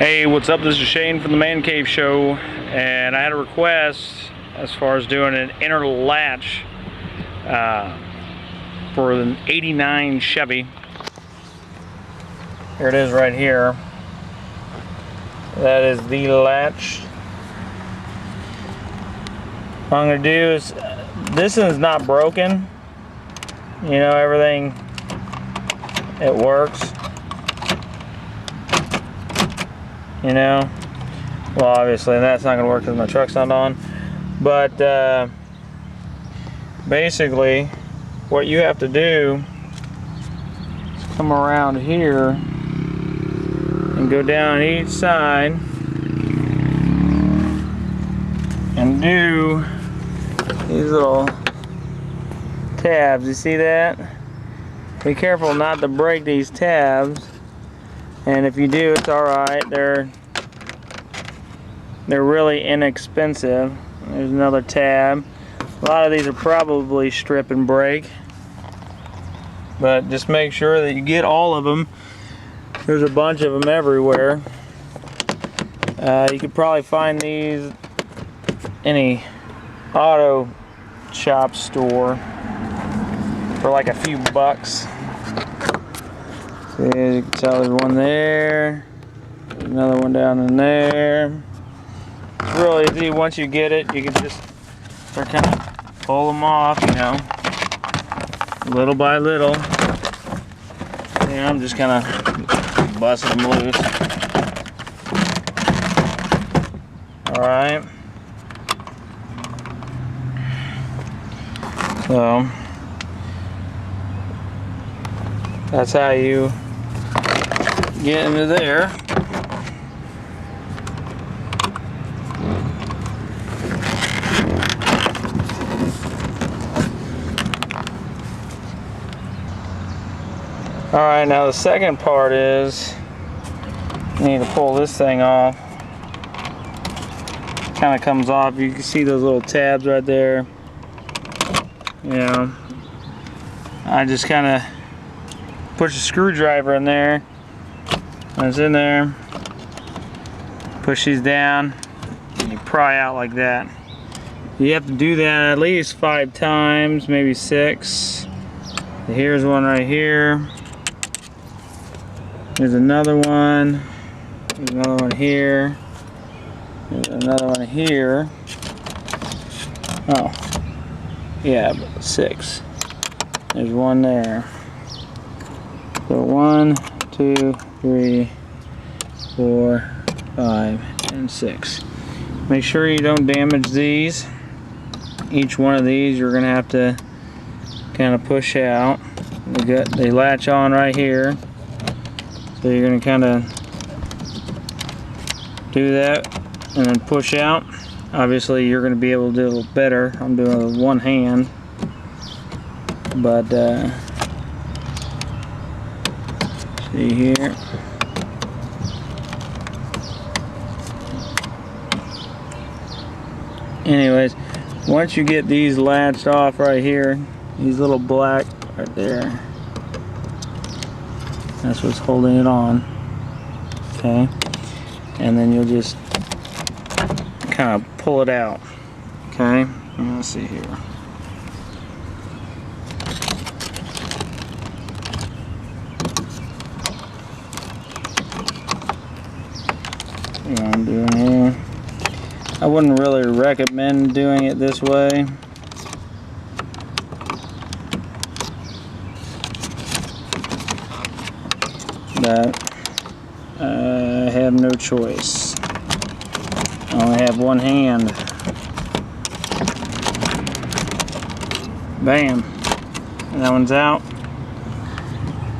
Hey, what's up? This is Shane from the Man Cave Show, and I had a request as far as doing an inner latch for an '89 Chevy. Here it is right here. That is the latch. What I'm going to do is, this is not broken. You know, everything, it works. You know, well, obviously that's not going to work because my truck's not on, but basically what you have to do is come around here and go down each side and do these little tabs. You see that? Be careful not to break these tabs. And if you do, it's alright. They're really inexpensive. There's another tab. A lot of these are probably strip and break, but just make sure that you get all of them. There's a bunch of them everywhere. You could probably find these any auto shop store for like a few bucks. See, as you can tell, there's one there, there's another one down in there. It's really easy. Once you get it, you can just start kind of pull them off, you know, little by little. And I'm just kind of busting them loose. Alright. So, that's how you get into there. Alright, now the second part is you need to pull this thing off. Kind of comes off. You can see those little tabs right there. You know, I just kind of push a screwdriver in there. When it's in there, push these down, and you pry out like that. You have to do that at least 5 times, maybe 6. Here's one right here. There's another one. There's another one here. There's another one here. Oh, yeah, but 6. There's one there. So 1, 2, 3, 4, 5, and 6. Make sure you don't damage these. Each one of these you're going to have to kind of push out. They latch on right here. So you're going to kind of do that and then push out. Obviously you're going to be able to do a little better. I'm doing it with one hand. But see here. Anyways, once you get these latched off right here, these little black right there, that's what's holding it on. Okay, and then you'll just kind of pull it out. Okay, let's see here. What I'm doing here. I wouldn't really recommend doing it this way. But I have no choice. I only have one hand. Bam. That one's out.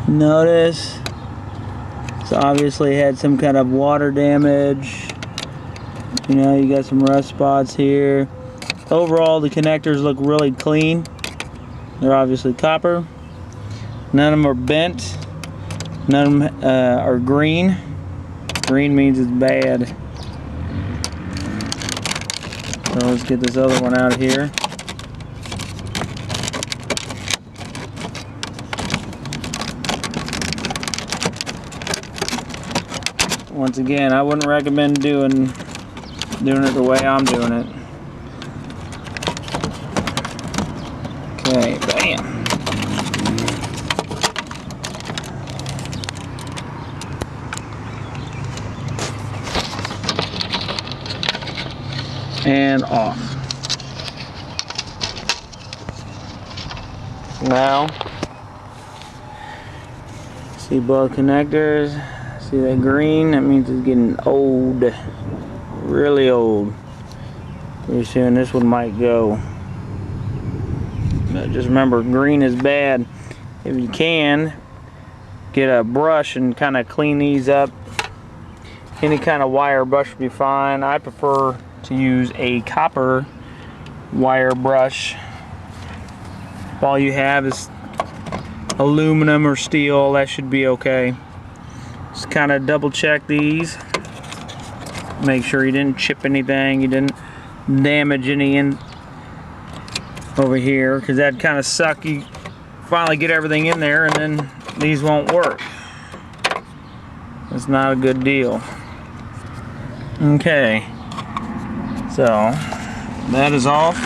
Notice it's obviously had some kind of water damage. You know, you got some rust spots here. Overall, the connectors look really clean. They're obviously copper. None of them are bent. None of them are green. Green means it's bad. So let's get this other one out of here. once again, I wouldn't recommend doing it the way I'm doing it. Okay, bam. And off. Now, see both connectors, see that green? That means it's getting old, really old. Pretty soon this one might go. But just remember, green is bad. If you can, get a brush and kind of clean these up. Any kind of wire brush would be fine. I prefer to use a copper wire brush. If all you have is aluminum or steel, that should be okay. Just kind of double check these. Make sure you didn't chip anything, you didn't damage any in over here, because that'd kind of suck. You finally get everything in there and then these won't work. It's not a good deal. Okay, so that is off.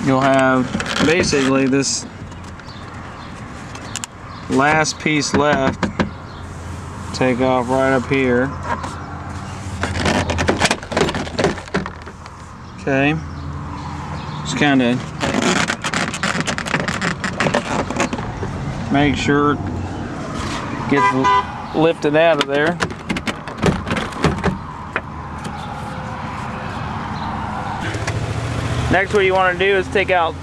You'll have basically this last piece left. Take off right up here. Okay, just kind of make sure it gets lifted out of there. Next, what you want to do is take out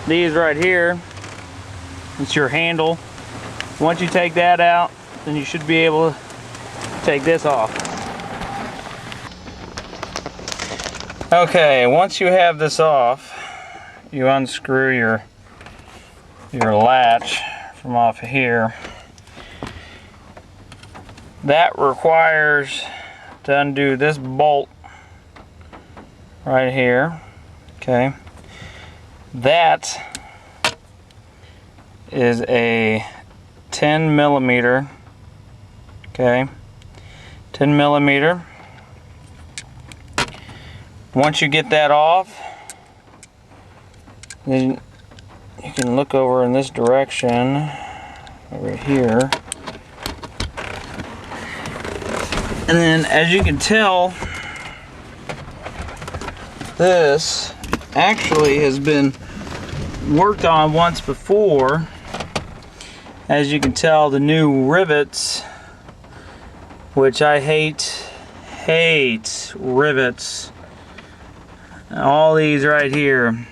these right here. It's your handle. Once you take that out, then you should be able to take this off. Okay, once you have this off, you unscrew your latch from off of here. That requires to undo this bolt right here. Okay, that is a 10 millimeter. Okay, 10 millimeter. Once you get that off, then you can look over in this direction, over here. And then, as you can tell, this actually has been worked on once before. As you can tell, the new rivets, which I hate rivets. All these right here.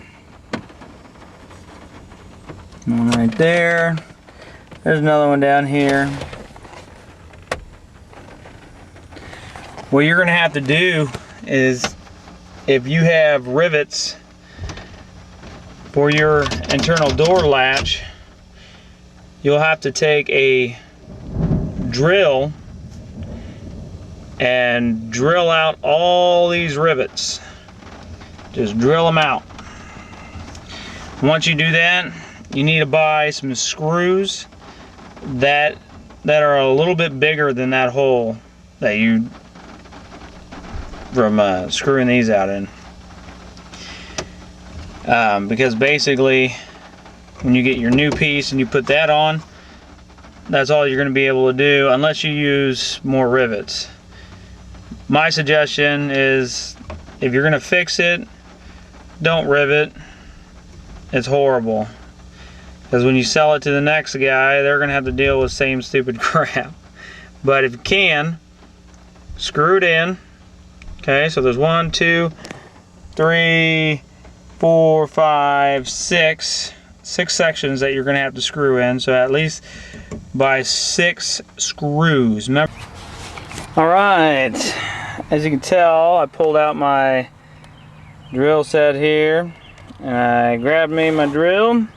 One right there. There's another one down here. What you're gonna have to do is, if you have rivets for your internal door latch, you'll have to take a drill and drill out all these rivets. Just drill them out. Once you do that, you need to buy some screws that are a little bit bigger than that hole that you from screwing these out in. Because basically, when you get your new piece and you put that on, that's all you're going to be able to do unless you use more rivets. My suggestion is, if you're going to fix it, don't rivet. It's horrible. Because when you sell it to the next guy, they're going to have to deal with the same stupid crap. But if you can, screw it in. Okay, so there's 1, 2, 3, 4, 5, 6 sections that you're going to have to screw in. So at least buy 6 screws. Remember? All right, as you can tell, I pulled out my drill set here, and I grabbed me my drill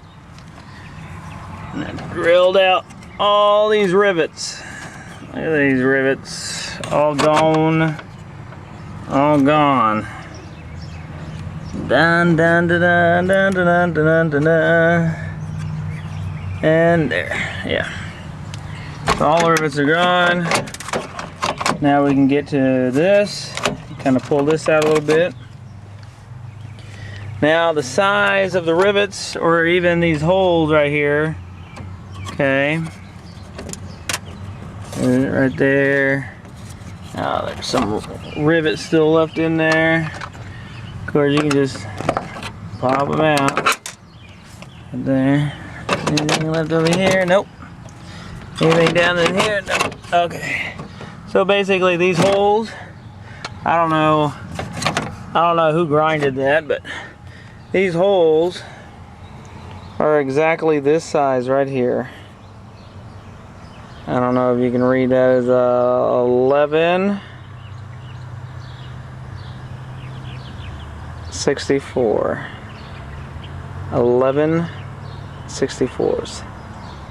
and I drilled out all these rivets. Look at these rivets, all gone, all gone. Dun dun dun dun dun dun dun dun dun. And there, yeah. So all the rivets are gone. Now we can get to this. Kind of pull this out a little bit. Now the size of the rivets, or even these holes right here, okay, right there. Oh, there's some rivets still left in there. Of course, you can just pop them out. Right there. Anything left over here? Nope. Anything down in here? Nope. Okay. So basically, these holes, I don't know who grinded that, but these holes are exactly this size right here. I don't know if you can read that as 11/64. 11/64.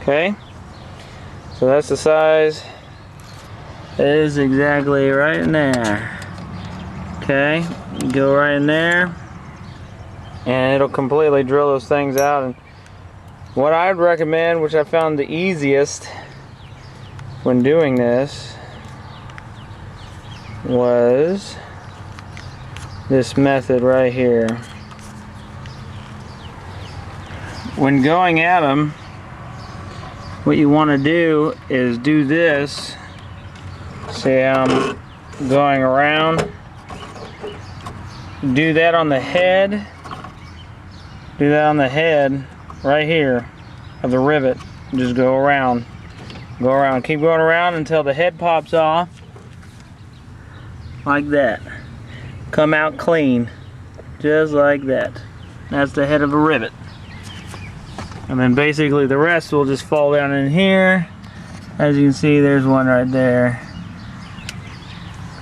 Okay? So that's the size. It is exactly right in there. Okay? Go right in there. And it'll completely drill those things out. And what I'd recommend, which I found the easiest when doing this, was this method right here. When going at them, what you want to do is do this. See how I'm going around? Do that on the head. Do that on the head right here of the rivet. Just go around. Go around. Keep going around until the head pops off. Like that. Come out clean. Just like that. That's the head of a rivet. And then basically the rest will just fall down in here. As you can see, there's one right there.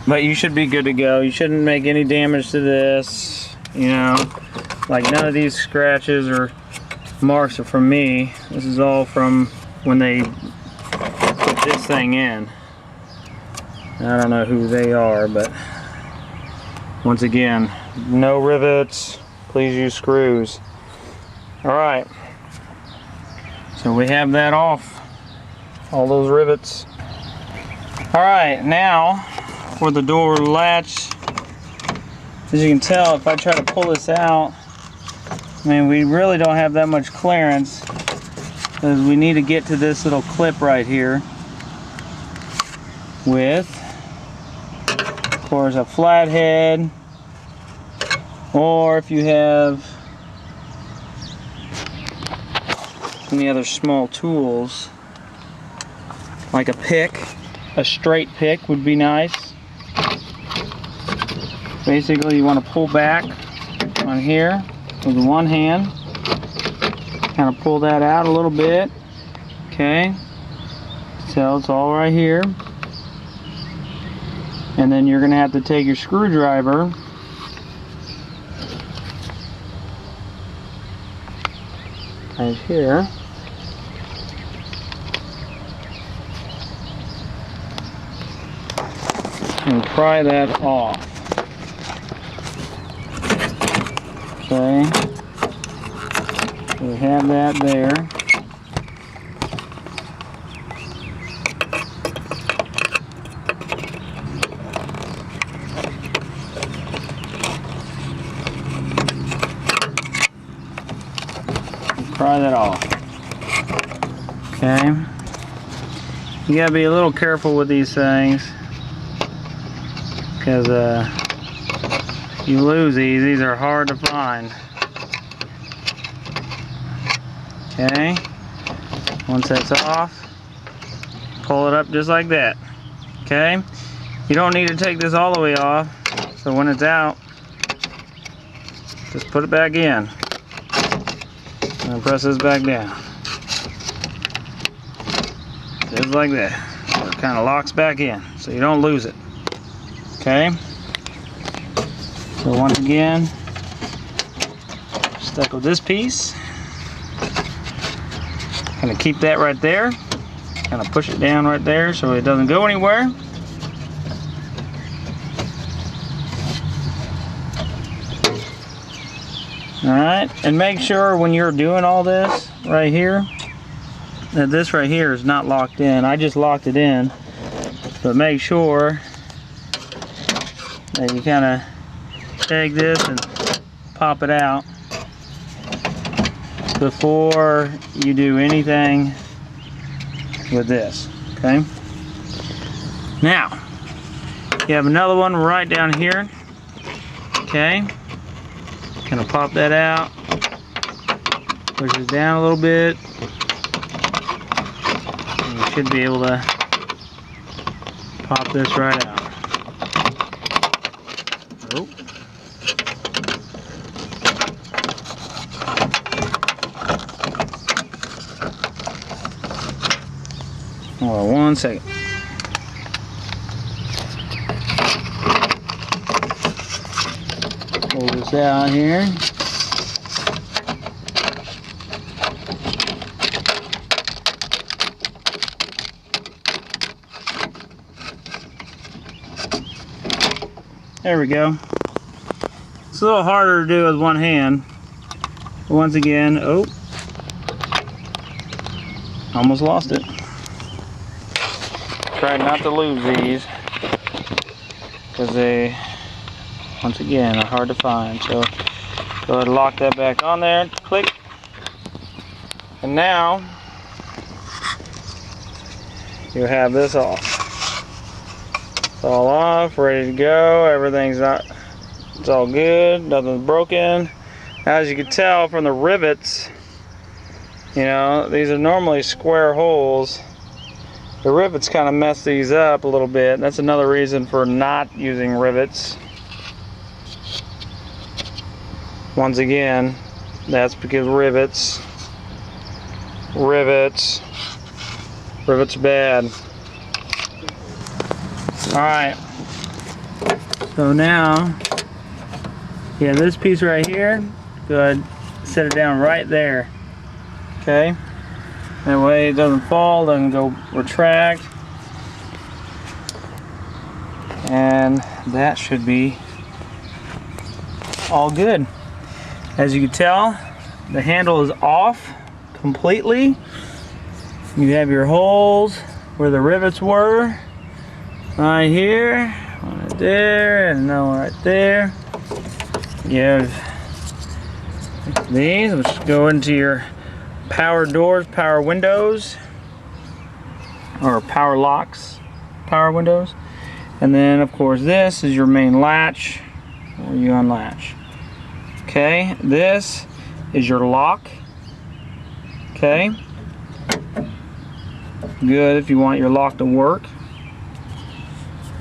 But you should be good to go. You shouldn't make any damage to this. You know, like none of these scratches or marks are from me. This is all from when they put this thing in. I don't know who they are, but once again, no rivets. Please use screws. All right. So we have that off. All those rivets. All right, now for the door latch. As you can tell, if I try to pull this out, I mean, we really don't have that much clearance because we need to get to this little clip right here with, of course, a flathead, or if you have any other small tools, like a pick, a straight pick would be nice. Basically, you want to pull back on here with one hand, kind of pull that out a little bit, okay, so it's all right here, and then you're going to have to take your screwdriver right here and pry that off. Okay, we have that there. Pry that off. Okay, you gotta be a little careful with these things because you lose these. These are hard to find. Okay, once that's off, pull it up just like that. Okay, you don't need to take this all the way off, so when it's out, just put it back in and press this back down. Just like that. So it kind of locks back in, so you don't lose it. Okay? So once again, stuck with this piece. Gonna keep that right there. Kind of push it down right there so it doesn't go anywhere. Alright, and make sure when you're doing all this right here, that this right here is not locked in. I just locked it in, but make sure that you kind of take this and pop it out before you do anything with this, okay? Now, you have another one right down here, okay? Kind of pop that out, push it down a little bit, and you should be able to pop this right out. Oh. Hold on 1 second. Pull this out here. There we go. It's a little harder to do with one hand. Once again, oh, almost lost it. Try not to lose these because they, once again, are hard to find. So go ahead and lock that back on there. Click. And now you have this off. It's all off, ready to go. Everything's not, it's all good. Nothing's broken. As you can tell from the rivets, you know, these are normally square holes. The rivets kind of mess these up a little bit. That's another reason for not using rivets. Once again, that's because rivets are bad. Alright, so now, yeah, this piece right here, go ahead, set it down right there, okay? That way it doesn't fall, doesn't go retract, and that should be all good. As you can tell, the handle is off completely. You have your holes where the rivets were, right here, one right there, and another one right there. You have these, which go into your power doors, power windows, or power locks, power windows. And then of course this is your main latch where you unlatch. Okay, this is your lock. Okay, good if you want your lock to work.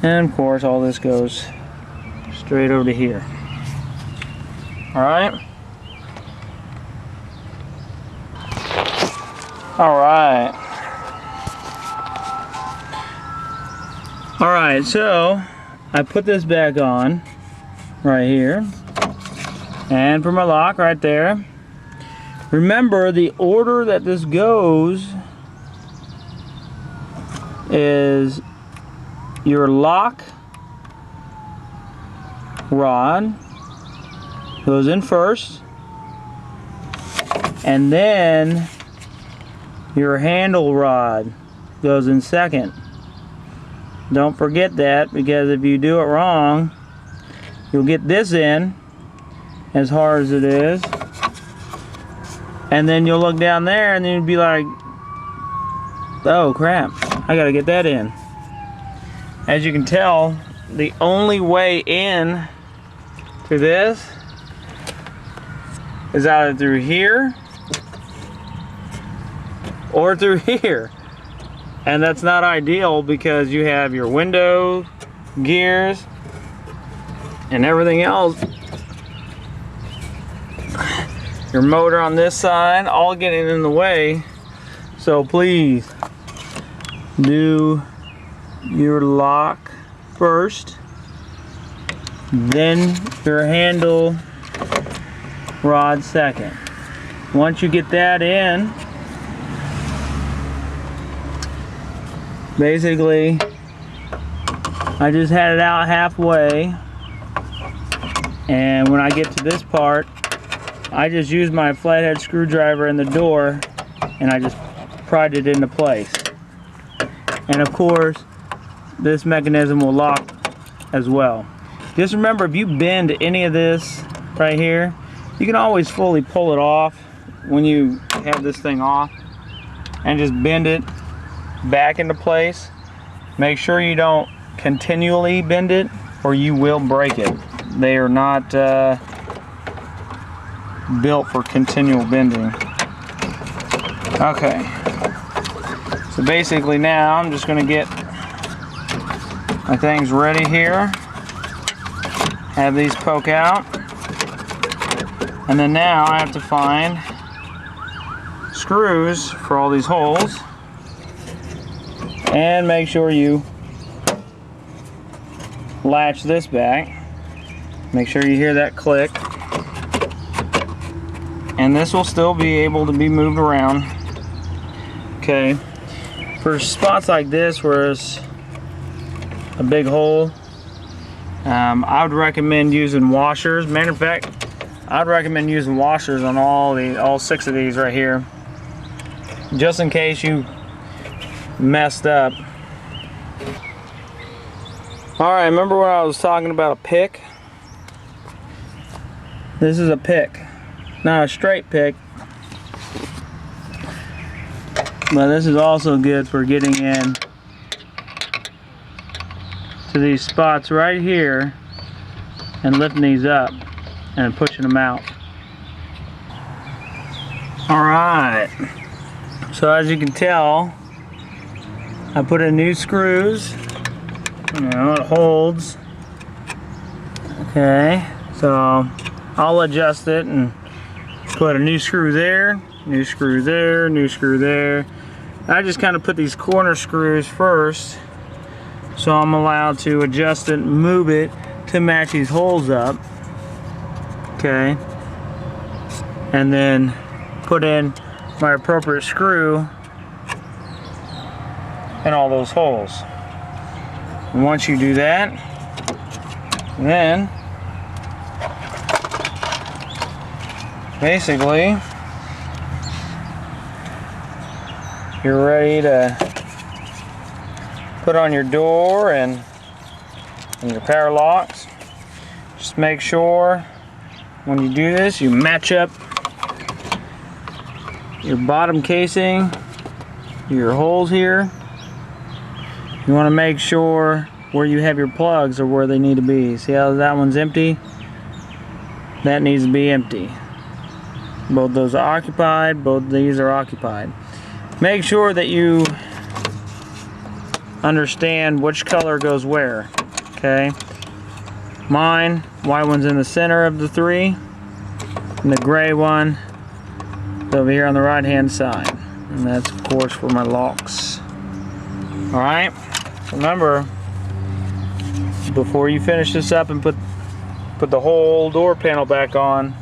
And of course all this goes straight over to here. Alright. Alright. Alright, so I put this back on right here. And for my lock right there. Remember, the order that this goes is your lock rod goes in first, and then your handle rod goes in second. Don't forget that, because if you do it wrong, you'll get this in as hard as it is, and then you'll look down there and then you'll be like, oh crap, I gotta get that in. As you can tell, the only way in to this is either through here or through here, and that's not ideal because you have your window, gears, and everything else, your motor on this side, all getting in the way. So please do your lock first, then your handle rod second. Once you get that in, basically I just had it out halfway, and when I get to this part, I just used my flathead screwdriver in the door and I just pried it into place. And of course, this mechanism will lock as well. Just remember, if you bend any of this right here, you can always fully pull it off when you have this thing off and just bend it back into place. Make sure you don't continually bend it or you will break it. They are not built for continual bending. Okay, so basically now I'm just going to get my things ready here. Have these poke out. And then now I have to find screws for all these holes. And make sure you latch this back. Make sure you hear that click. And this will still be able to be moved around. Okay, for spots like this where there's a big hole, I would recommend using washers. Matter of fact, I'd recommend using washers on all 6 of these right here, just in case you messed up. All right, remember when I was talking about a pick? This is a pick, not a straight pick, but this is also good for getting in to these spots right here and lifting these up and pushing them out. All right, so as you can tell, I put in new screws. You know, it holds. Okay, so I'll adjust it and put a new screw there, new screw there, new screw there. I just kind of put these corner screws first, so I'm allowed to adjust it and move it to match these holes up. Okay, and then put in my appropriate screw in all those holes. And once you do that, then basically you're ready to put on your door and your power locks. Just make sure when you do this, you match up your bottom casing, your holes here. You want to make sure where you have your plugs are where they need to be. See how that one's empty? That needs to be empty. Both those are occupied, both these are occupied. Make sure that you understand which color goes where, okay? Mine, white one's in the center of the 3, and the gray one is over here on the right hand side. And that's of course for my locks. Alright, remember, before you finish this up and put the whole door panel back on,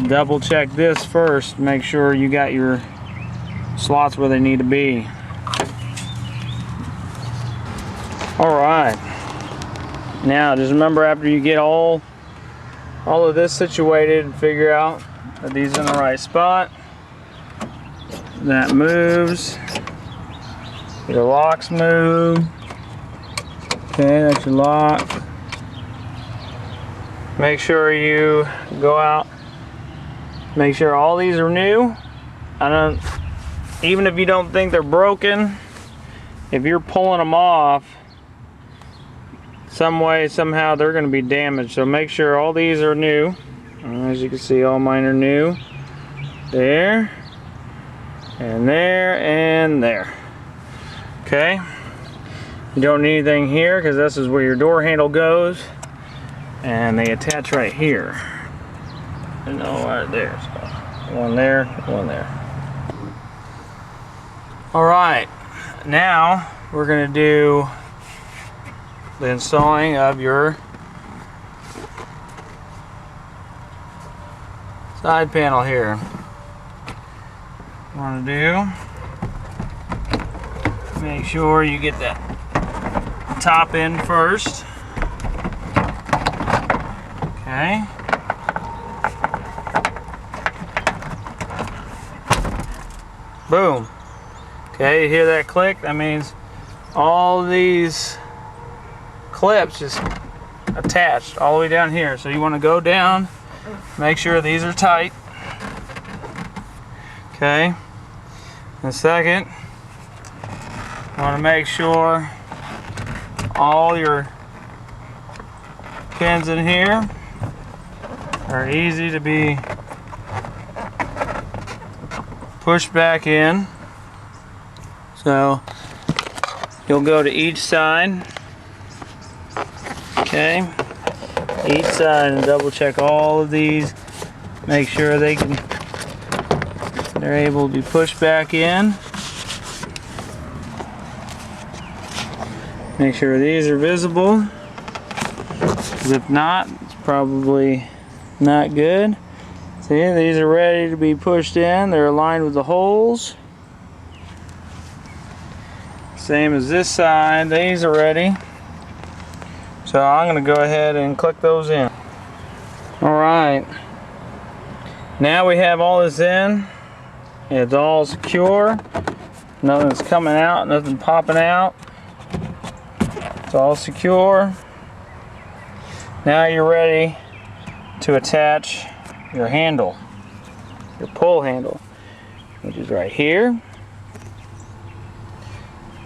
double check this first. Make sure you got your slots where they need to be. Alright, now just remember, after you get all of this situated and figure out that these are in the right spot, that moves, your locks move. Okay, that's your lock. Make sure you go out, make sure all these are new. Even if you don't think they're broken, if you're pulling them off, some way, somehow they're going to be damaged. So make sure all these are new. As you can see, all mine are new. There, and there, and there. Okay. You don't need anything here because this is where your door handle goes, and they attach right here. And all right there. So one there, one there. All right. Now we're going to do the installing of your side panel here. What you want to do, make sure you get that top in first. Okay. Boom. Okay, you hear that click? That means all these clips just attached all the way down here. So you want to go down, make sure these are tight. Okay. And second, you want to make sure all your pins in here are easy to be pushed back in. So you'll go to each side, okay, each side, and double check all of these. Make sure they're able to be pushed back in. Make sure these are visible, because if not, it's probably not good. See, these are ready to be pushed in. They're aligned with the holes. Same as this side, these are ready. So I'm going to go ahead and click those in. Alright, now we have all this in. It's all secure. Nothing's coming out, nothing popping out. It's all secure. Now you're ready to attach your handle, your pull handle, which is right here.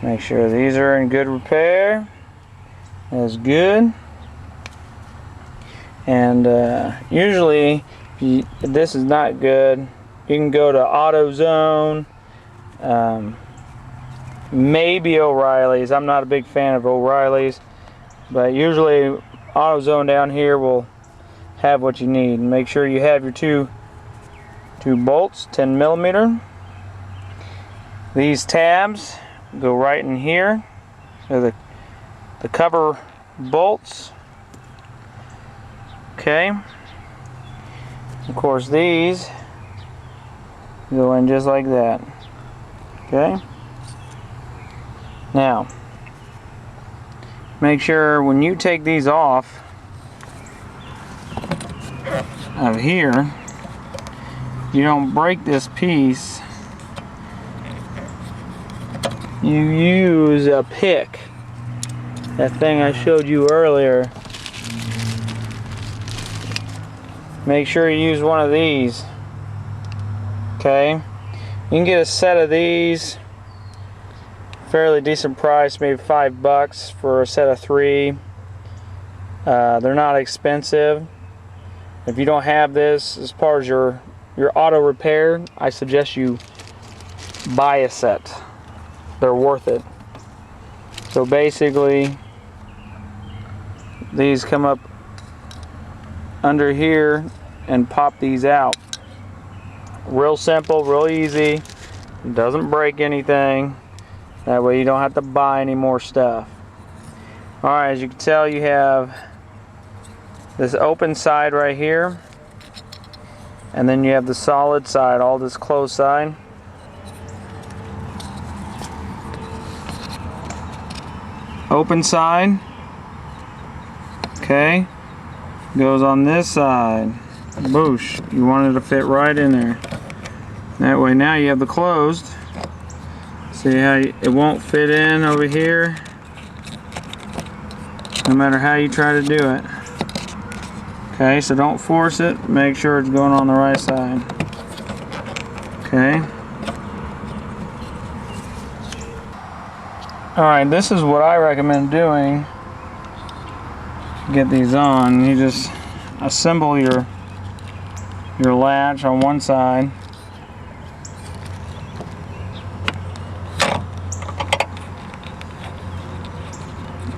Make sure these are in good repair. That's good. And usually, if this is not good, you can go to AutoZone, maybe O'Reilly's. I'm not a big fan of O'Reilly's, but usually AutoZone down here will have what you need. Make sure you have your two bolts, 10mm. These tabs go right in here. They're the cover bolts. Okay. Of course, these go in just like that. Okay. Now, make sure when you take these off of here, you don't break this piece. You use a pick, that thing I showed you earlier. Make sure you use one of these. Okay, you can get a set of these, fairly decent price, maybe $5 for a set of 3. They're not expensive. If you don't have this as part of your auto repair, I suggest you buy a set. They're worth it. So basically, these come up under here and pop these out. Real simple, real easy. It doesn't break anything. That way you don't have to buy any more stuff. Alright, as you can tell, you have this open side right here, and then you have the solid side, all this closed side. Open side, okay, goes on this side. Boosh, you want it to fit right in there. That way now you have the closed. See how it won't fit in over here, no matter how you try to do it. Okay, so don't force it. Make sure it's going on the right side. Okay. Alright, this is what I recommend doing. Get these on. You just assemble your latch on one side.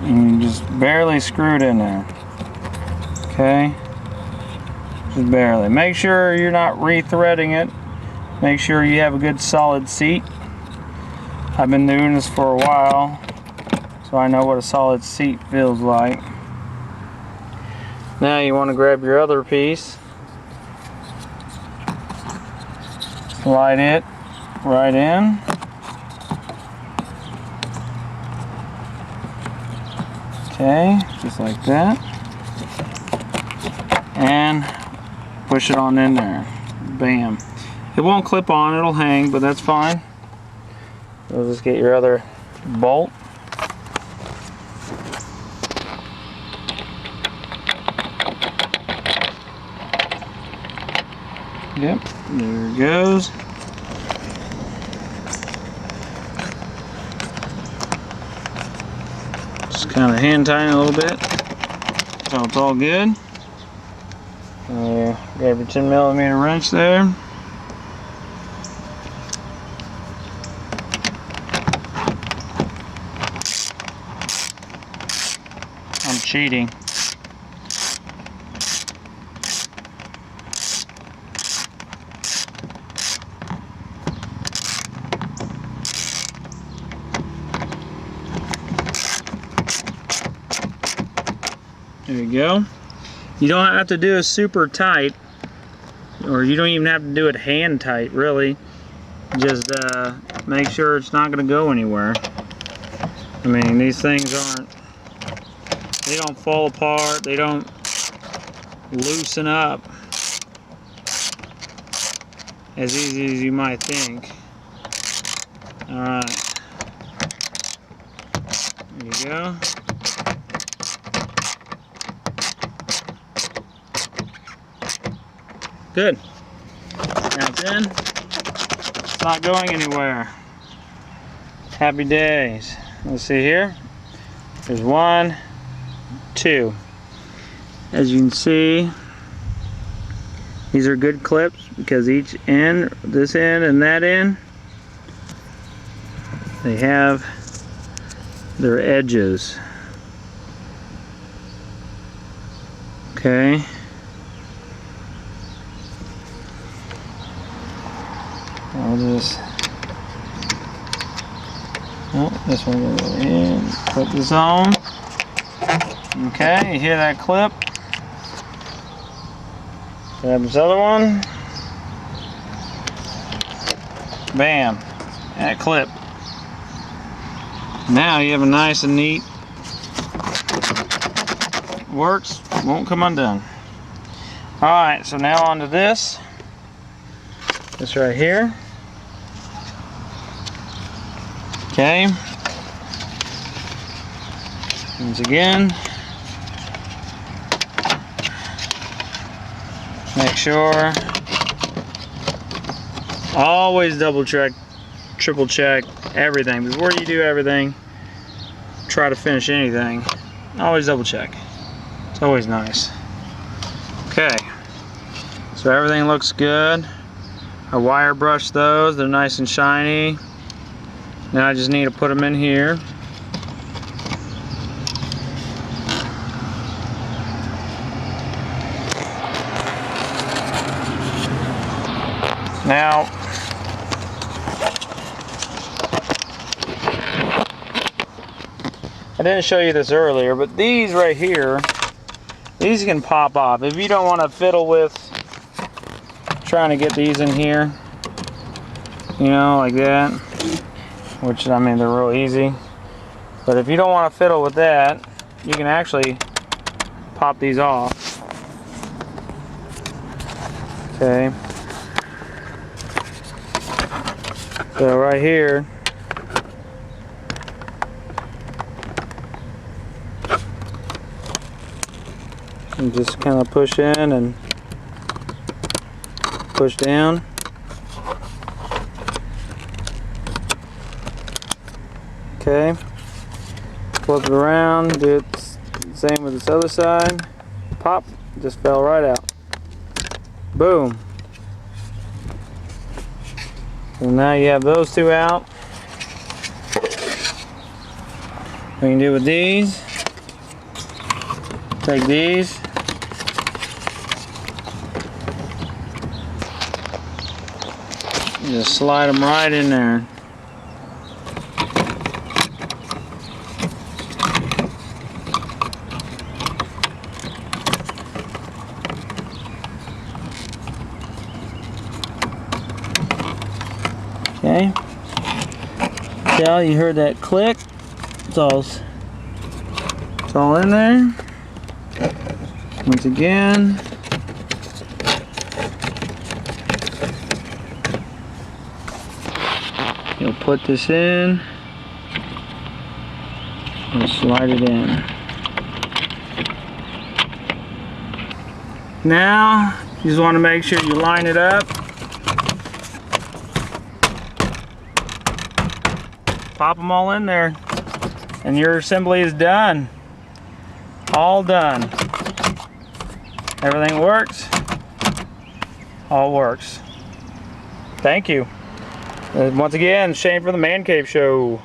And you just barely screw it in there. Okay? Just barely. Make sure you're not re-threading it. Make sure you have a good solid seat. I've been doing this for a while, so I know what a solid seat feels like. Now you want to grab your other piece, slide it right in, okay, just like that, and push it on in there. Bam. It won't clip on, it'll hang, but that's fine. You'll just get your other bolt. Yep, there it goes. Just kind of hand tighten a little bit so it's all good. Grab your 10mm wrench there. I'm cheating. There you go. You don't have to do it super tight, or you don't even have to do it hand tight, really. Just make sure it's not going to go anywhere. I mean, these things they don't fall apart, they don't loosen up as easy as you might think. Alright, there you go. Good. Now it's in. It's not going anywhere. Happy days. Let's see here. There's 1, 2. As you can see, these are good clips because each end, this end and that end, they have their edges. Okay. I'll just, this one goes over here, put this on. Okay, you hear that clip? Grab this other one. Bam, that clip. Now you have a nice and neat, works, won't come undone. Alright, so now onto this right here. Okay. Once again, make sure, always double check, triple check everything. Before you do everything, try to finish anything, always double check. It's always nice. Okay, so everything looks good. I wire brushed those, they're nice and shiny. Now I just need to put them in here. Now, I didn't show you this earlier, but these right here, these can pop off. If you don't want to fiddle with trying to get these in here, you know, like that, which, I mean, they're real easy. But if you don't want to fiddle with that, you can actually pop these off. Okay. So right here, and just kind of push in and push down. Okay, flip it around, do it the same with this other side. Pop, just fell right out. Boom. So now you have those two out. We can do with these. Take these. Just slide them right in there. Okay. Yeah, you heard that click. It's all in there. Once again. You'll put this in and slide it in. Now you just want to make sure you line it up. Pop them all in there and your assembly is done. All done. Everything works. All works. Thank you. Once again, Shane for the Man Cave Show.